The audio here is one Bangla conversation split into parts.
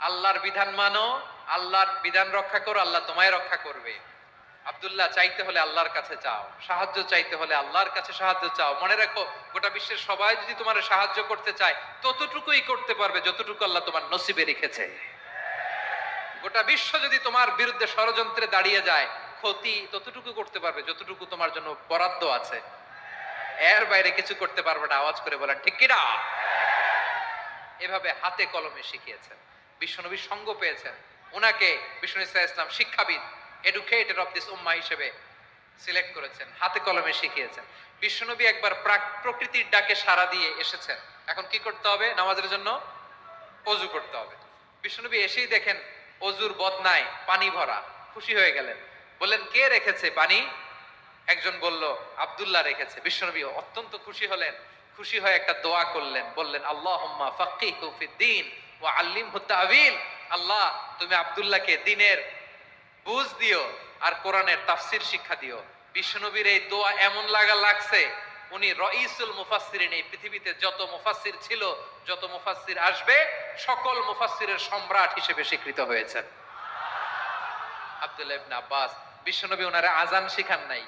আল্লাহর বিধান মানো, আল্লাহর বিধান রক্ষা করো, আল্লাহ তোমায় রক্ষা করবে। আব্দুল্লাহ, চাইতে হলে আল্লাহর কাছে চাও, সাহায্য চাইতে হলে আল্লাহর কাছে সাহায্য চাও। মনে রাখো, গোটা বিশ্বের সবাই যদি তোমার সাহায্য করতে চায় ততটুকুই করতে পারবে যতটুকু আল্লাহ তোমার নসিবে রেখেছে। গোটা বিশ্ব যদি তোমার বিরুদ্ধে ষড়যন্ত্রে দাঁড়িয়ে যায়, ক্ষতি ততটুকু করতে পারবে যতটুকু তোমার জন্য বরাদ্দ আছে। এর বাইরে কিছু করতে পারবে না। আওয়াজ করে বলেন ঠিক কিনা? এভাবে হাতে কলমে শিখিয়েছেন। বিশ্বনবী সঙ্গ পেয়েছেন, ওনাকে বিষ্ণু ইসলাম শিক্ষাবিদ, এডুকেটর অফ দিস উম্মাহ হিসেবে সিলেক্ট করেছেন, হাতে কলমে শিখিয়েছেন। বিশ্বনবী একবার প্রকৃতির ডাকে সাড়া দিয়ে এসেছেন। এখন কি করতে হবে? নামাজের জন্য অজু করতে হবে। বিশ্বনবী এসেই দেখেন অজুর বদনায় পানি ভরা, খুশি হয়ে গেলেন। বললেন, কে রেখেছে পানি? একজন বলল, আব্দুল্লাহ রেখেছে। বিশ্বনবী অত্যন্ত খুশি হলেন। খুশি হয়ে একটা দোয়া করলেন, বললেন, আল্লাহুম্মা ফাক্কিহু ফিদ্দীন ওয়া আল্লিমহু তা'ওয়ীল। আল্লাহ, তুমি আব্দুল্লাহকে দ্বীনের বুঝ দিও আর কোরআনের তাফসীর শিক্ষা দিও। বিশ্বনবীর এই দোয়া এমন লাগছে, উনি রাইসুল মুফাসসিরিন, এই পৃথিবীতে যত মুফাসসির ছিল, যত মুফাসসির আসবে, সকল মুফাসসিরের সম্রাট হিসেবে স্বীকৃত হয়েছেন আব্দুল্লাহ ইবনে আব্বাস। বিশ্বনবী ওনারে আজান শিখান নাই,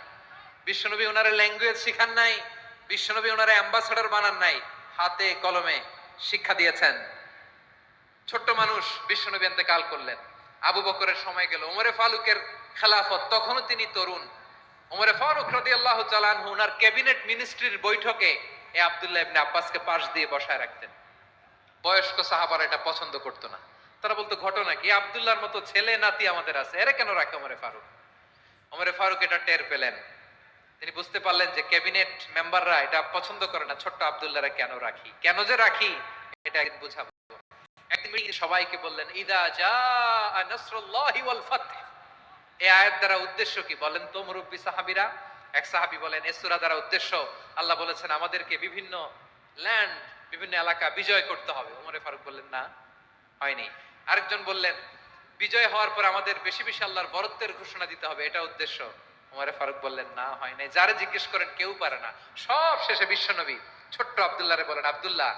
বিশ্বনবী ওনারে ল্যাঙ্গুয়েজ শিখান নাই, বিশ্বনবী ওনারে অ্যাম্বাসেডর বানান নাই, হাতে কলমে শিক্ষা দিয়েছেন। ছোট্ট মানুষ, বিশ্বনবী ইন্তেকাল করলেন। আবু বকরের সময় গেল, ওমরে ফারুকের খেলাফত, তখনও তিনি তরুণ। ওমরে ফারুক রাদিয়াল্লাহু তাআলা আনহু ওনার ক্যাবিনেট মিনিস্ট্রির বৈঠকে এই আব্দুল্লাহ ইবনে আব্বাসকে পাশ দিয়ে বসায় রাখতেন। বয়স্ক সাহাবারা এটা পছন্দ করতো না। তারা বলতো, ঘটনা কি? আব্দুল্লাহর মতো ছেলে নাতি আমাদের আছে, এরা কেন রাখে ওমরে ফারুক? ওমরে ফারুক এটা টের পেলেন। তিনি বুঝতে পারলেন যে ক্যাবিনেট মেম্বাররা এটা পছন্দ করে না, ছোট্ট আব্দুল্লাহরা কেন রাখি, কেন যে রাখি, এটা একদিন বুঝাবো। একদিন সবাইকে বললেন, ইদা জাআ নাসরুল্লাহি ওয়াল ফাতহ। এই আয়াত দ্বারা উদ্দেশ্য কি বলেন তো মুরব্বী সাহাবীরা? এক সাহাবী বলেন, এই সূরা দ্বারা উদ্দেশ্য, আল্লাহ বলেছেন আমাদেরকে বিভিন্ন ল্যান্ড, বিভিন্ন এলাকা বিজয় করতে হবে। ওমরে ফারুক বললেন, না, হয়নি। আরেকজন বললেন, বিজয় হওয়ার পর আমাদের বেশি বেশি আল্লাহর বরত্বের ঘোষণা দিতে হবে, এটা উদ্দেশ্য। ওমরে ফারুক বললেন, না, হয় নাই। যারা জিজ্ঞেস করেন কেউ পারে না। সব শেষে বিশ্বনবী ছোট্ট আব্দুল্লাহরে বলেন, আব্দুল্লাহ,